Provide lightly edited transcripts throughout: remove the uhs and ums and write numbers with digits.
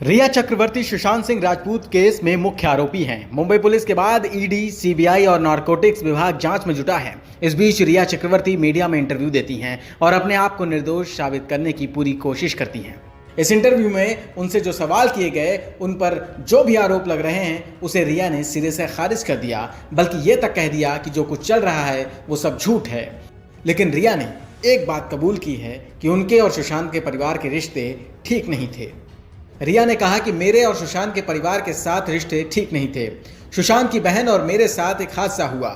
रिया चक्रवर्ती Sushant Singh Rajput case में मुख्य आरोपी हैं। मुंबई पुलिस के बाद ईडी, सीबीआई और नारकोटिक्स विभाग जांच में जुटा है। इस बीच रिया चक्रवर्ती मीडिया में इंटरव्यू देती हैं और अपने आप को निर्दोष साबित करने की पूरी कोशिश करती हैं। इस इंटरव्यू में उनसे जो सवाल किए गए, उन पर जो भी आरोप लग रहे हैं, उसे रिया ने सिरे से खारिज कर दिया, बल्कि ये तक कह दिया कि जो कुछ चल रहा है वो सब झूठ है। लेकिन रिया ने एक बात कबूल की है कि उनके और सुशांत के परिवार के रिश्ते ठीक नहीं थे। रिया ने कहा कि मेरे और सुशांत के परिवार के साथ रिश्ते ठीक नहीं थे। सुशांत की बहन और मेरे साथ एक हादसा हुआ।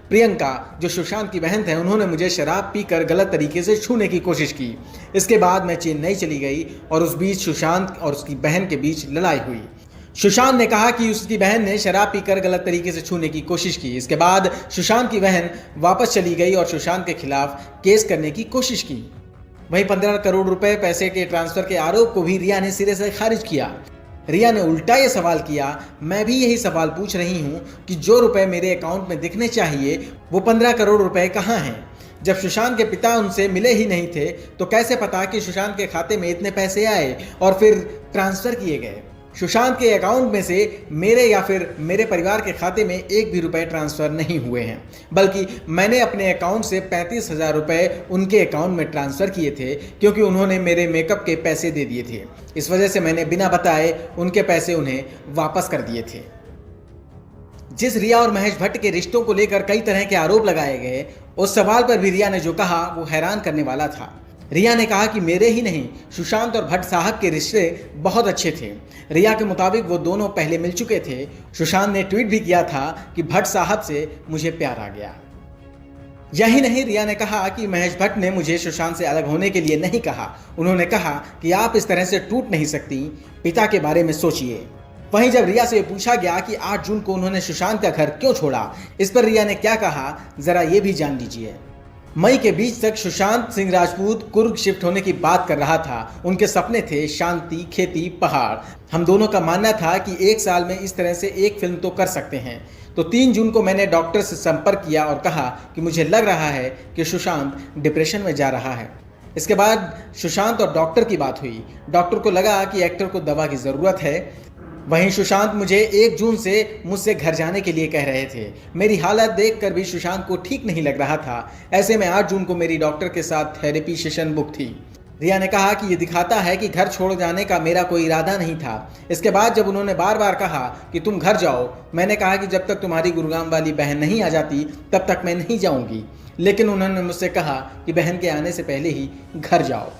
प्रियंका, जो सुशांत की बहन थे, उन्होंने मुझे शराब पीकर गलत तरीके से छूने की कोशिश की। इसके बाद मैं चेन्नई चली गई और उस बीच सुशांत और उसकी बहन के बीच लड़ाई हुई। सुशांत ने कहा कि उसकी बहन ने शराब पीकर गलत तरीके से छूने की कोशिश की। इसके बाद सुशांत की बहन वापस चली गई और सुशांत के खिलाफ केस करने की कोशिश की। वहीं 15 करोड़ रुपए पैसे के ट्रांसफर के आरोप को भी रिया ने सिरे से खारिज किया। रिया ने उल्टा ये सवाल किया, मैं भी यही सवाल पूछ रही हूँ कि जो रुपए मेरे अकाउंट में दिखने चाहिए वो 15 करोड़ रुपए कहाँ हैं? जब सुशांत के पिता उनसे मिले ही नहीं थे तो कैसे पता कि सुशांत के खाते में इतने पैसे आए और फिर ट्रांसफर किए गए? सुशांत के अकाउंट में से मेरे या फिर मेरे परिवार के खाते में एक भी रुपए ट्रांसफ़र नहीं हुए हैं, बल्कि मैंने अपने अकाउंट से 35,000 रुपए उनके अकाउंट में ट्रांसफ़र किए थे, क्योंकि उन्होंने मेरे मेकअप के पैसे दे दिए थे। इस वजह से मैंने बिना बताए उनके पैसे उन्हें वापस कर दिए थे। जिस रिया और महेश भट्ट के रिश्तों को लेकर कई तरह के आरोप लगाए गए, उस सवाल पर भी रिया ने जो कहा वो हैरान करने वाला था। रिया ने कहा कि मेरे ही नहीं, सुशांत और भट्ट साहब के रिश्ते बहुत अच्छे थे। रिया के मुताबिक वो दोनों पहले मिल चुके थे। सुशांत ने ट्वीट भी किया था कि भट्ट साहब से मुझे प्यार आ गया। यही नहीं, रिया ने कहा कि महेश भट्ट ने मुझे सुशांत से अलग होने के लिए नहीं कहा। उन्होंने कहा कि आप इस तरह से टूट नहीं सकती, पिता के बारे में सोचिए। वहीं जब रिया से पूछा गया कि 8 जून को उन्होंने सुशांत का घर क्यों छोड़ा, इस पर रिया ने क्या कहा, जरा ये भी जान लीजिए। मई के बीच तक सुशांत सिंह राजपूत कुर्ग शिफ्ट होने की बात कर रहा था। उनके सपने थे शांति, खेती, पहाड़। हम दोनों का मानना था कि 1 साल में इस तरह से एक फिल्म तो कर सकते हैं। तो 3 जून को मैंने डॉक्टर से संपर्क किया और कहा कि मुझे लग रहा है कि सुशांत डिप्रेशन में जा रहा है। इसके बाद सुशांत और डॉक्टर की बात हुई। डॉक्टर को लगा कि एक्टर को दवा की ज़रूरत है। वहीं सुशांत मुझे 1 जून से मुझसे घर जाने के लिए कह रहे थे। मेरी हालत देखकर भी सुशांत को ठीक नहीं लग रहा था। ऐसे में 8 जून को मेरी डॉक्टर के साथ थेरेपी सेशन बुक थी। रिया ने कहा कि ये दिखाता है कि घर छोड़ जाने का मेरा कोई इरादा नहीं था। इसके बाद जब उन्होंने बार बार कहा कि तुम घर जाओ, मैंने कहा कि जब तक तुम्हारी गुरुग्राम वाली बहन नहीं आ जाती तब तक मैं नहीं जाऊंगी। लेकिन उन्होंने मुझसे कहा कि बहन के आने से पहले ही घर जाओ।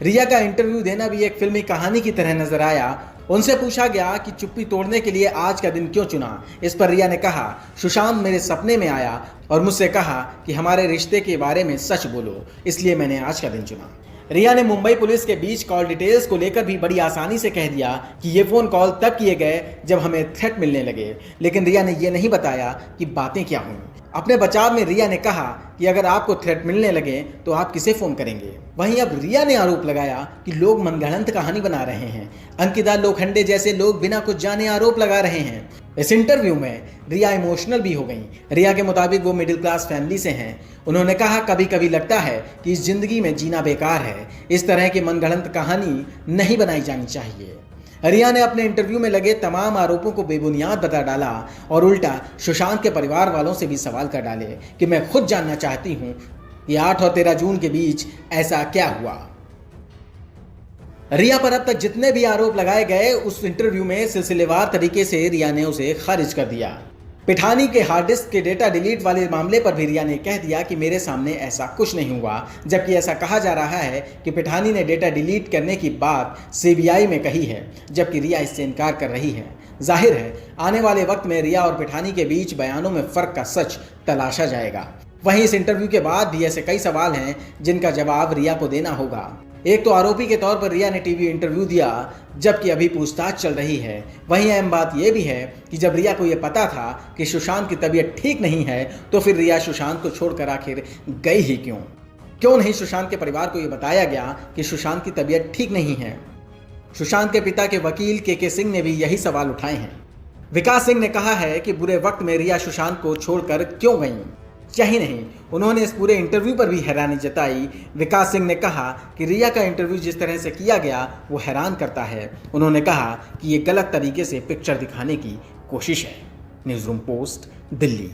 रिया का इंटरव्यू देना भी एक फिल्मी कहानी की तरह नजर आया। उनसे पूछा गया कि चुप्पी तोड़ने के लिए आज का दिन क्यों चुना। इस पर रिया ने कहा, सुशांत मेरे सपने में आया और मुझसे कहा कि हमारे रिश्ते के बारे में सच बोलो, इसलिए मैंने आज का दिन चुना। रिया ने मुंबई पुलिस के बीच कॉल डिटेल्स को लेकर भी बड़ी आसानी से कह दिया कि ये फ़ोन कॉल तब किए गए जब हमें थ्रेट मिलने लगे। लेकिन रिया ने ये नहीं बताया कि बातें क्या हुई। अपने बचाव में रिया ने कहा कि अगर आपको थ्रेट मिलने लगे तो आप किसे फ़ोन करेंगे। वहीं अब रिया ने आरोप लगाया कि लोग मनगढ़ंत कहानी बना रहे हैं। अंकिता लोखंडे जैसे लोग बिना कुछ जाने आरोप लगा रहे हैं। इस इंटरव्यू में रिया इमोशनल भी हो गई। रिया के मुताबिक वो मिडिल क्लास फैमिली से हैं। उन्होंने कहा, कभी कभी लगता है कि इस जिंदगी में जीना बेकार है। इस तरह की मनगढ़ंत कहानी नहीं बनाई जानी चाहिए। रिया ने अपने इंटरव्यू में लगे तमाम आरोपों को बेबुनियाद बता डाला और उल्टा सुशांत के परिवार वालों से भी सवाल कर डाले कि मैं खुद जानना चाहती हूँ कि 8 और 13 जून के बीच ऐसा क्या हुआ। रिया पर अब तक जितने भी आरोप लगाए गए, उस इंटरव्यू में सिलसिलेवार तरीके से रिया ने उसे खारिज कर दिया। पिठानी के हार्ड डिस्क के डेटा डिलीट वाले मामले पर भी रिया ने कह दिया कि मेरे सामने ऐसा कुछ नहीं हुआ, जबकि ऐसा कहा जा रहा है कि पिठानी ने डेटा डिलीट करने की बात सीबीआई में कही है, जबकि रिया इससे इनकार कर रही है। जाहिर है आने वाले वक्त में रिया और पिठानी के बीच बयानों में फ़र्क का सच तलाशा जाएगा। वहीं इस इंटरव्यू के बाद भी ऐसे कई सवाल हैं जिनका जवाब रिया को देना होगा। एक तो आरोपी के तौर पर रिया ने टीवी इंटरव्यू दिया, जबकि अभी पूछताछ चल रही है। वहीं अहम बात यह भी है कि जब रिया को यह पता था कि सुशांत की तबीयत ठीक नहीं है, तो फिर रिया सुशांत को छोड़कर आखिर गई ही क्यों? क्यों नहीं सुशांत के परिवार को यह बताया गया कि सुशांत की तबीयत ठीक नहीं है? सुशांत के पिता के वकील के सिंह ने भी यही सवाल उठाए हैं। विकास सिंह ने कहा है कि बुरे वक्त में रिया सुशांत को छोड़कर क्यों गईं? यही नहीं, उन्होंने इस पूरे इंटरव्यू पर भी हैरानी जताई। विकास सिंह ने कहा कि रिया का इंटरव्यू जिस तरह से किया गया वो हैरान करता है। उन्होंने कहा कि ये गलत तरीके से पिक्चर दिखाने की कोशिश है। News room post, Delhi.